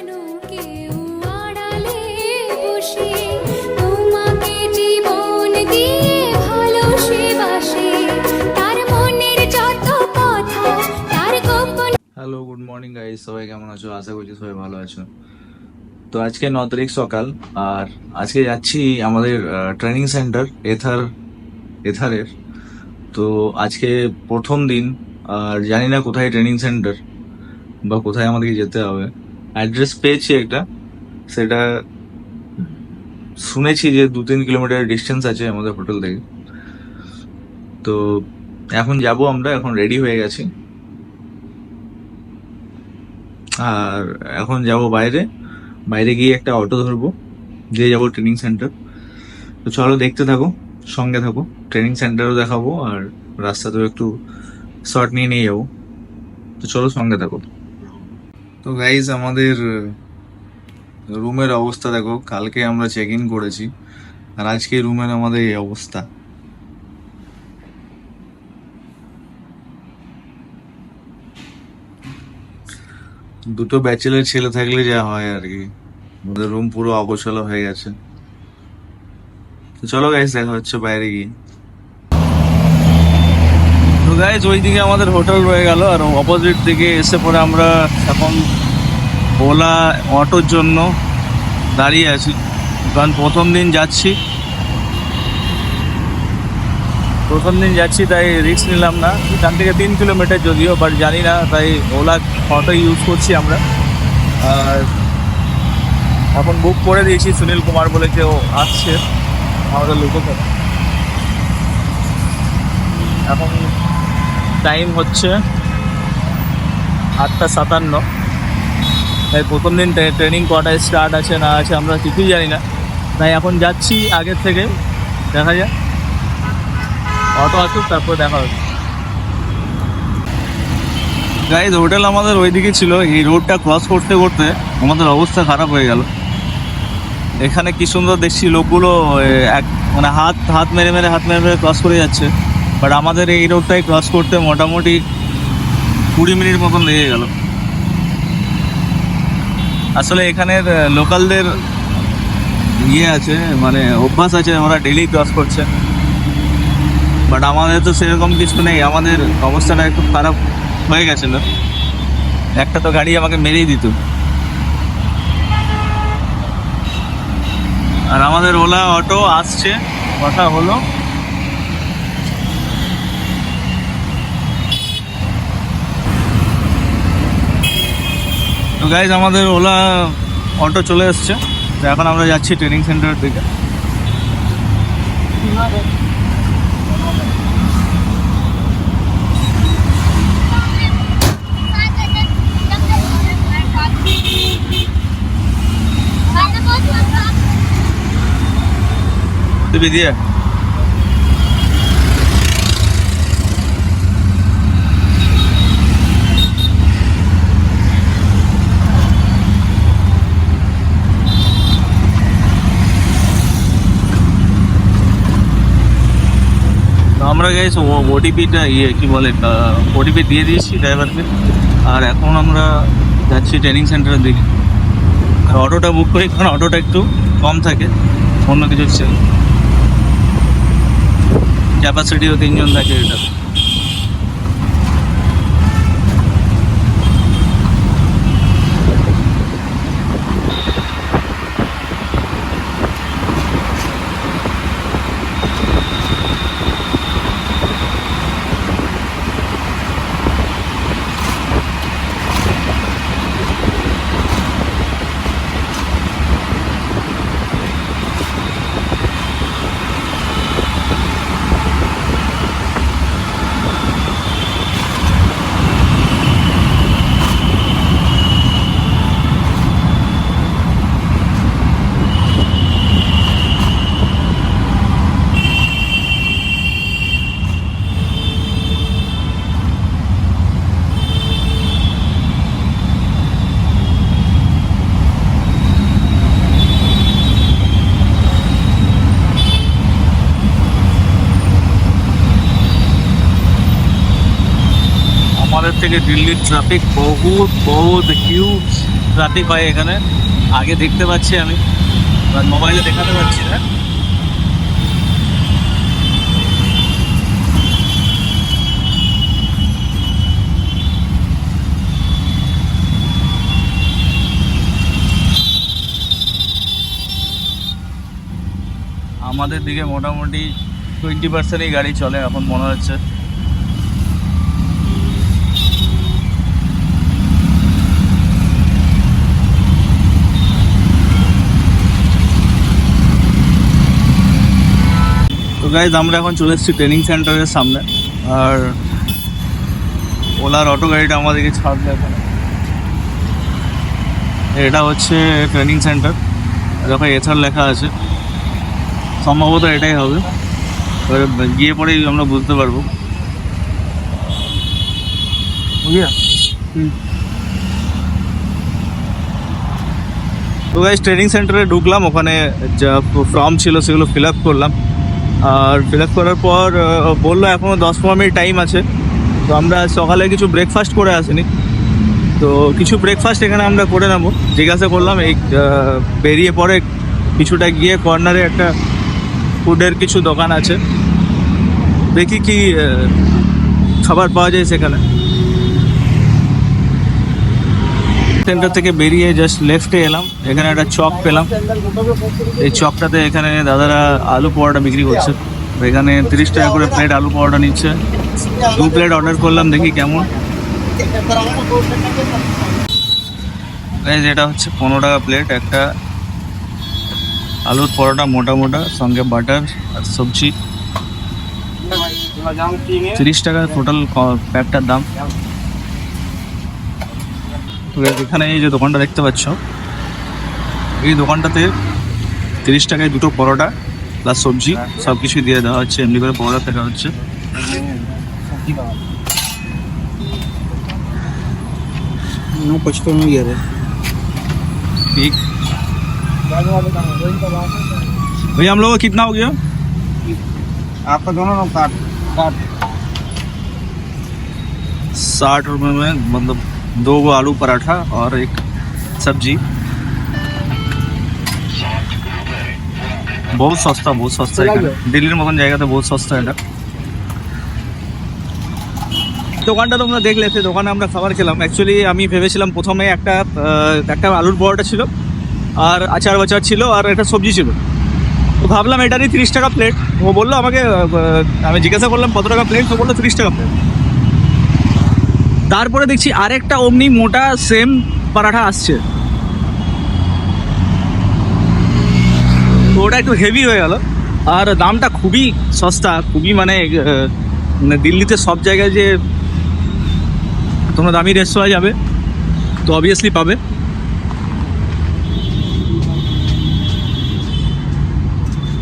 যেন কেউ আড়ালে বসে তোমাকে জীবন দিয়ে ভালোবাসে তার মনের যত কথা তার গোপন। Hello, good morning guys. সবাই কেমন আছো? আশা করছি সবাই ভালো আছো। তো আজকে 9 তারিখ সকাল, আর আজকে যাচ্ছি আমাদের ট্রেনিং সেন্টার এথারের। তো আজকে প্রথম দিন, আর জানি না কোথায় ট্রেনিং সেন্টার বা কোথায় আমাদেরকে যেতে হবে। অ্যাড্রেস পেয়েছি একটা, সেটা শুনেছি যে 2-3 কিলোমিটার ডিস্টেন্স আছে আমাদের হোটেল থেকে। তো এখন যাব আমরা, এখন রেডি হয়ে গেছি, আর এখন যাব বাইরে। বাইরে গিয়ে একটা অটো ধরবো, দিয়ে যাবো ট্রেনিং সেন্টার। তো চলো, দেখতে থাকো, সঙ্গে থাকো। ট্রেনিং সেন্টারও দেখাবো আর রাস্তাতেও একটু শর্ট নিয়ে নিয়ে যাবো। তো চলো, সঙ্গে থাকো। তো গাইজ, আমাদের রুমের অবস্থা দেখো। কালকে আমরা চেক ইন করেছি, আর আজকে রুমের আমাদের এই অবস্থা। দুটো ব্যাচেলার ছেলে থাকলে যা হয় আর কি। আমাদের রুম পুরো অগোছালো হয়ে গেছে। তো চলো গাইজ, দেখা হচ্ছে বাইরে গিয়ে। তো গাইজ, ওইদিকে আমাদের হোটেল রয়ে গেল, আর অপোজিট দিকে এসে পরে আমরা এখন ওলা অটোর জন্য দাঁড়িয়ে আছি। কারণ প্রথম দিন যাচ্ছি, তাই রিস্ক নিলাম না। এখান থেকে 3 কিলোমিটার যদিও, বাট জানি না, তাই ওলা অটো ইউজ করছি আমরা। আর এখন বুক করে দিয়েছি, সুনীল কুমার বলে কেউ আসছে আমাদের লোকেশনে। এখন টাইম হচ্ছে 8:57। তাই প্রথম দিন ট্রেনিং কটায় স্টার্ট আছে না আছে আমরা কিছুই জানি না, তাই এখন যাচ্ছি আগের থেকে। দেখা যাক, অটো আসুক, তারপর দেখা হবে। গাইজ, হোটেল আমাদের ওইদিকে ছিল। এই রোডটা ক্রস করতে করতে আমাদের অবস্থা খারাপ হয়ে গেল। এখানে কি সুন্দর দেখছি লোকগুলো মানে হাত মেরে মেরে ক্রস করে যাচ্ছে, বাট আমাদের এই রোডটাই ক্রস করতে মোটামুটি 20 মিনিট মতন লেগে গেল। আসলে এখানের লোকালদের আছে, মানে অভ্যাস আছে, ওরা ডেলি ক্রস করছে। বাট আমাদের তো সেরকম কিছু নেই। আমাদের অবস্থাটা একটু খারাপ হয়ে গেছিল, একটা তো গাড়ি আমাকে মেরেই দিত। আর আমাদের ওলা অটো আসছে, কথা হলো। তো গাইজ, আমাদের ওলা অটো চলে এসছে। তো এখন আমরা যাচ্ছি ট্রেনিং সেন্টারের দিকে। তুই দিয়ে আমরা গেছি ওটিপিটা কি বলে, ওটিপি দিয়ে দিয়েছি ড্রাইভারকে। আর এখন আমরা যাচ্ছি ট্রেনিং সেন্টারের দিকে। আর অটোটা বুক করি, কারণ অটোটা একটু কম থাকে অন্য কিছুর চেয়ে। ক্যাপাসিটিও 3 জন থাকে এটা। আমাদের থেকে দিল্লির ট্রাফিক বহুত হিউজ ট্রাফিক হয় এখানে, আগে দেখতে পাচ্ছি আমি, মোবাইলে দেখাতে পাচ্ছি না। আমাদের দিকে মোটামুটি 20%-ই গাড়ি চলে এখন মনে হচ্ছে। তো গাইজ আমরা এখন চলে এসেছি ট্রেনিং সেন্টারের সামনে, আর ওলার অটো গাড়িটা আমাদেরকে ছাড়বে এখানে। এটা হচ্ছে ট্রেনিং সেন্টার, দেখো এথার লেখা আছে, সম্ভবত এটাই হবে। এবার গিয়ে পরেই আমরা বুঝতে পারবো। তো গাইজ ট্রেনিং সেন্টারে ঢুকলাম, ওখানে যা ফর্ম ছিল সেগুলো ফিল আপ করলাম, আর ফিল আপ করার পর বললো এখনও 10-15 মিনিট টাইম আছে। তো আমরা সকালে কিছু ব্রেকফাস্ট করে আসিনি, তো কিছু ব্রেকফাস্ট এখানে আমরা করে নেবো। জিজ্ঞাসা করলাম, এই বেরিয়ে পরে কিছুটা গিয়ে কর্নারে একটা ফুডের কিছু দোকান আছে, দেখি কি খাবার পাওয়া যায় সেখানে। সেন্টার থেকে বেরিয়ে জাস্ট লেফটে এলাম, এখানে একটা চক পেলাম। এই চকটাতে এখানে দাদারা আলু পরোটা বিক্রি করছে। এখানে 30 টাকা করে প্লেট আলু পরোটা নিচ্ছে। 2 প্লেট অর্ডার করলাম, দেখি কেমন। এটা হচ্ছে 15 টাকা প্লেট একটা আলুর পরোটা, মোটা মোটা, সঙ্গে বাটার আর সবজি। 30 টাকা টোটাল প্যাকটার দাম। তো এখানে এই যে দোকানটা দেখতে পাচ্ছ, এই দোকানটাতে 30 টাকায় 2টো পরোটা প্লাস সবজি সব কিছুই দিয়ে দেওয়া হচ্ছে, এমনি করে পরোটা দেখা হচ্ছে। ठीक भैया, हम लोग का कितना हो गया? आपका दोनों 60 रुपये में, मतलब 2 आलू पराठा और एक सब्जी। बहुत सस्ता है, दिल्लीर मतन জায়গাতে बहुत सस्ता এটা। দোকানটা তোমরা দেখলে, সেই দোকানে আমরা খাবার খেলাম। অ্যাকচুয়ালি আমি ভেবেছিলাম প্রথমে একটা আলুর পরোটা ছিল, আর আচার বাচার ছিল, আর একটা সবজি ছিল। তো ভাবলাম এটারই 30 টাকা প্লেট। ও বললো আমাকে, আমি জিজ্ঞাসা করলাম কত টাকা প্লেট, তো বললো 30 টাকা প্লেট। তারপরে দেখছি আরেকটা অমনি মোটা সেম পরাঠা আসছে, তো ওটা একটু হেভি হয়ে গেল, আর দামটা খুবই সস্তা, খুবই মানে দিল্লিতে সব জায়গায় যে তোমরা দামি রেস্তোরাঁয় যাবে তো অবভিয়াসলি পাবে,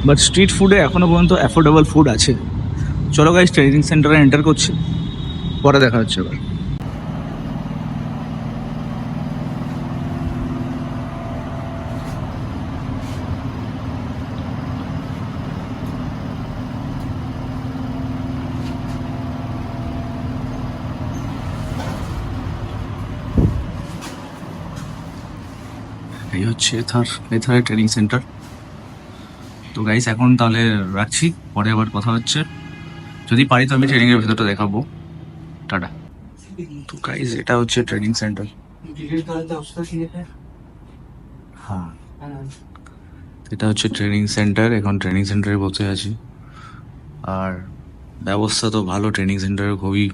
বাট স্ট্রিট ফুডে এখনও পর্যন্ত অ্যাফোর্ডেবল ফুড আছে। চলো গাইস, ট্রেনিং সেন্টারে এন্টার করছি, পরে দেখা হচ্ছে এবার। এই হচ্ছে এথারের ট্রেনিং সেন্টার। তো গাইস এখন তাহলে রাখছি, পরে আবার কথা হচ্ছে। যদি পারি তো আমি ট্রেনিংয়ের ভেতরটা দেখাবো। টাটা। তো গাইস এটা হচ্ছে ট্রেনিং সেন্টার। হ্যাঁ, এটা হচ্ছে ট্রেনিং সেন্টার। এখন ট্রেনিং সেন্টারে বসে আছি, আর ব্যবস্থা তো ভালো, ট্রেনিং সেন্টারে খুবই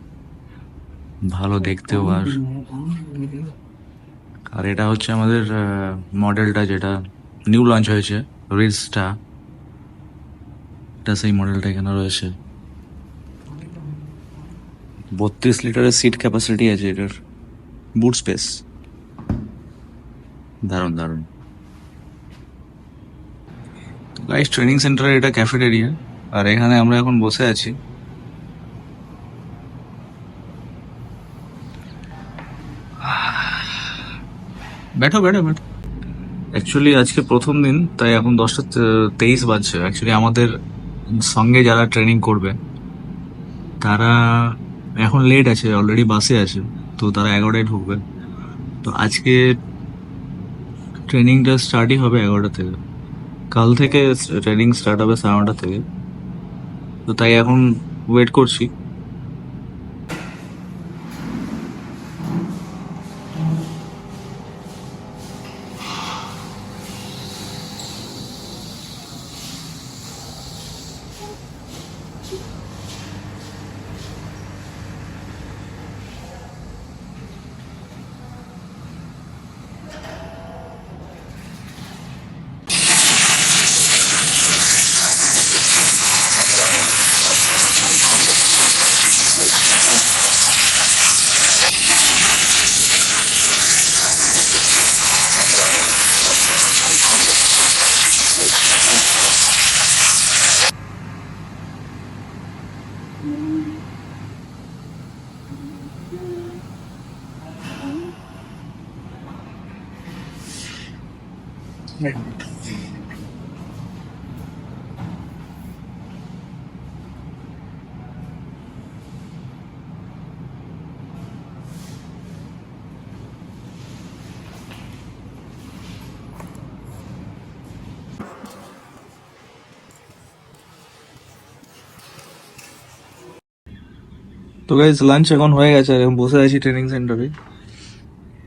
ভালো দেখতেও। আর এটা হচ্ছে আমাদের মডেলটা, যেটা নিউ লঞ্চ হয়েছে, রিজটা। এটা সেই মডেলটা এখানে রয়েছে। 32 লিটারের সিট ক্যাপাসিটি আছে এটার, বুট স্পেস দারুণ দারুণ। গাইস ট্রেনিং সেন্টারের এটা ক্যাফেটেরিয়া, আর এখানে আমরা এখন বসে আছি। बैठो बैठो बैठो। অ্যাকচুয়ালি আজকে প্রথম দিন, তাই এখন 10:23 বাজছে। অ্যাকচুয়ালি আমাদের সঙ্গে যারা ট্রেনিং করবে তারা এখন লেট আছে, অলরেডি বাসে আছে, তো তারা 11টায় ঢুকবে। তো আজকে ট্রেনিংটা স্টার্টই হবে 11টা থেকে। কাল থেকে ট্রেনিং স্টার্ট হবে 9:30 থেকে। তো তাই এখন ওয়েট করছি। তো গাইজ লাঞ্চ এখন হয়ে গেছে, আর এখন বসে আছি ট্রেনিং সেন্টারে,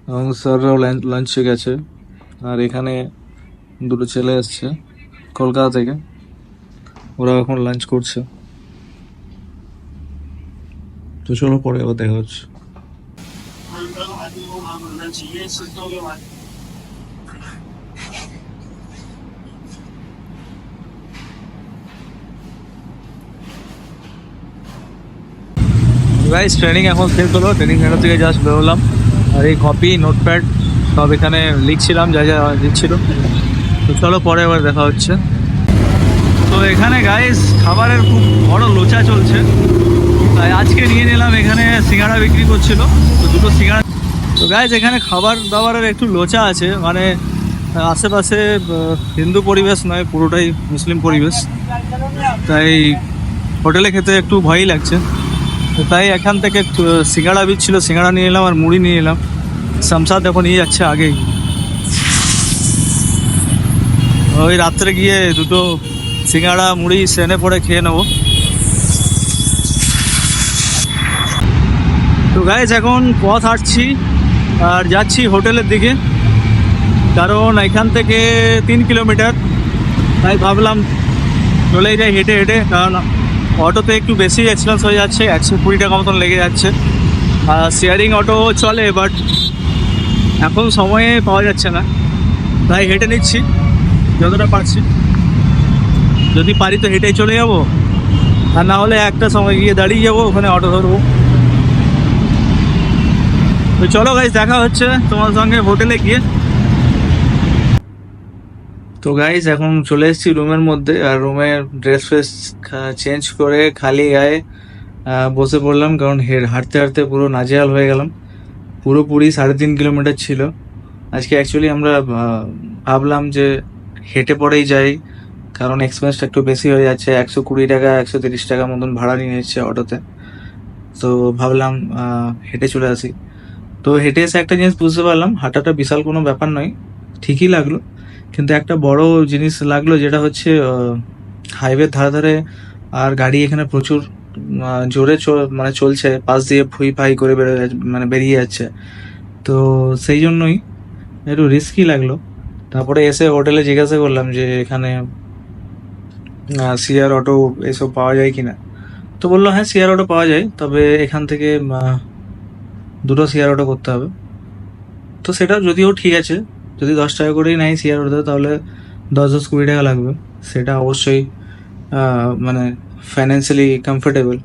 এবং স্যাররাও লাঞ্চে গেছে। আর এখানে দুটো ছেলে এসছে কলকাতা থেকে, ওরা এখন লাঞ্চ করছে। তো চলো পরে আবার দেখা হচ্ছে। গাইস ট্রেনিং এখন শেষ হলো, ট্রেনিং সেন্টার থেকে জাস্ট বেরোলাম, আর এই কপি নোটপ্যাড সব এখানে লিখছিলাম যা যা লিখছিল। তো চলো পরে আবার দেখা হচ্ছে। তো এখানে গাইস খাবারের খুব বড় লোচা চলছে, তাই আজকে নিয়ে নিলাম। এখানে সিঙ্গাড়া বিক্রি করছিল, তো দুটো সিঙ্গাড়া। তো গাইস এখানে খাবার দাবারের একটু লোচা আছে, মানে আশেপাশে হিন্দু পরিবেশ নয়, পুরোটাই মুসলিম পরিবেশ, তাই হোটেলে খেতে একটু ভয়ই লাগছে। তো তাই এখান থেকে সিঙ্গাড়া ছিল, সিঙ্গাড়া নিয়ে এলাম আর মুড়ি নিয়ে এলাম। শামসাদ এখন নিয়ে যাচ্ছে আগেই, ওই রাত্রে গিয়ে দুটো সিঙ্গাড়া মুড়ি সেনে পরে খেয়ে নেবো। তো গাইস এখন পথ হাঁটছি আর যাচ্ছি হোটেলের দিকে, কারণ এখান থেকে 3 কিলোমিটার, তাই ভাবলাম চলেই যাই হেঁটে হেঁটে, কারণ অটোতে একটু বেশি এক্সপেন্স হয়ে যাচ্ছে, 120 টাকা মতন লেগে যাচ্ছে। আর শেয়ারিং অটো চলে, বাট এখন সময়ে পাওয়া যাচ্ছে না, তাই হেঁটে নিচ্ছি যতটা পারছি। যদি পারি তো হেঁটেই চলে যাবো, আর না হলে একটা সময় গিয়ে দাঁড়িয়ে যাবো, ওখানে অটো ধরবো। তো চলো গাইস দেখা হচ্ছে তোমার সঙ্গে হোটেলে গিয়ে। তো গাইস এখন চলে এসেছি রুমের মধ্যে, আর রুমে ড্রেস ফ্রেস চেঞ্জ করে খালি গায়ে বসে পড়লাম, কারণ হাঁটতে হাঁটতে পুরো নাজেহাল হয়ে গেলাম। পুরোপুরি 3.5 কিলোমিটার ছিল আজকে। অ্যাকচুয়ালি আমরা ভাবলাম যে হেঁটে পরেই যাই, কারণ এক্সপেন্সটা একটু বেশি হয়ে যাচ্ছে, 120 টাকা 130 টাকা মতন ভাড়া নিয়ে নিচ্ছে অটোতে। তো ভাবলাম হেঁটে চলে আসি। তো হেঁটে এসে একটা জিনিস বুঝতে পারলাম, হাঁটাটা বিশাল কোনো ব্যাপার নয়, ঠিকই লাগলো। কিন্তু একটা বড় জিনিস লাগলো, যেটা হচ্ছে হাইওয়ের ধারে ধারে আর গাড়ি এখানে প্রচুর জোরে মানে চলছে, পাশ দিয়ে ফুই ফাই করে বেরিয়ে যাচ্ছে। তো সেই জন্যই একটু রিস্কি লাগলো। তারপরে এসে হোটেলে জিজ্ঞাসা করলাম যে এখানে শেয়ার অটো এসব পাওয়া যায় কিনা। তো বললো হ্যাঁ শেয়ার অটো পাওয়া যায়, তবে এখান থেকে দুটো শেয়ার অটো করতে হবে। তো সেটা যদিও ঠিক আছে, যদি 10 টাকা করেই নেয় শেয়ার অটো, তাহলে 10-20 টাকা লাগবে। সেটা অবশ্যই মানে ফাইন্যান্সিয়ালি কমফোর্টেবল।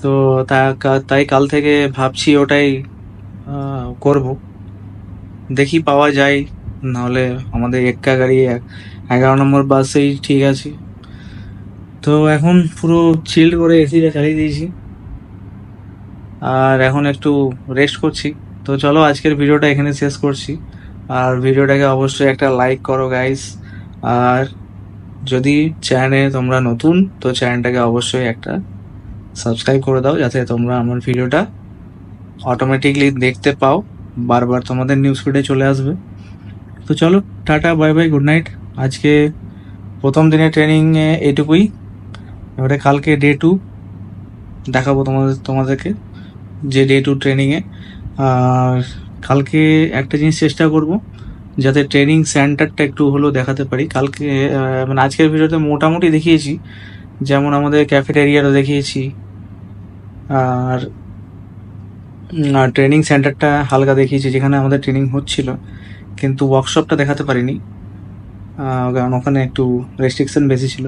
তো তাই কাল থেকে ভাবছি ওটাই করব। দেখি পাওয়া যায়, নাহলে আমাদের এক্কা গাড়ি 11 নম্বর বাসেই ঠিক আছে। তো এখন পুরো চিল্ড করে এসিটা চালিয়ে দিয়েছি, আর এখন একটু রেস্ট করছি। তো চলো আজকের ভিডিওটা এখানে শেষ করছি, আর ভিডিওটাকে অবশ্যই একটা লাইক করো গাইস। আর যদি চ্যানেলে তোমরা নতুন, তো চ্যানেলটাকে অবশ্যই একটা সাবস্ক্রাইব করে দাও, যাতে তোমরা আমার ভিডিওটা অটোমেটিকলি দেখতে পাও, বারবার তোমাদের নিউজ ফিডে চলে আসবে। তো চলো tata, bye bye, good night. আজকে প্রথম দিনের ট্রেনিংয়ে এটুকুই। এবারে কালকে ডে 2 দেখাবো তোমাদেরকে, যে ডে 2 ট্রেনিংয়ে। আর কালকে একটা জিনিস চেষ্টা করব, যাতে ট্রেনিং সেন্টারটা একটু হলেও দেখাতে পারি। কালকে মানে আজকের ভিডিওতে মোটামুটি দেখিয়েছি, যেমন আমাদের ক্যাফেটেরিয়াটা দেখিয়েছি, আর ট্রেনিং সেন্টারটা হালকা দেখিয়েছি যেখানে আমাদের ট্রেনিং হচ্ছিল, কিন্তু ওয়ার্কশপটা দেখাতে পারিনি, কারণ ওখানে একটু রেস্ট্রিকশন বেশি ছিল।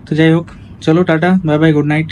তো যাই হোক, চলো tata, bye bye, good night.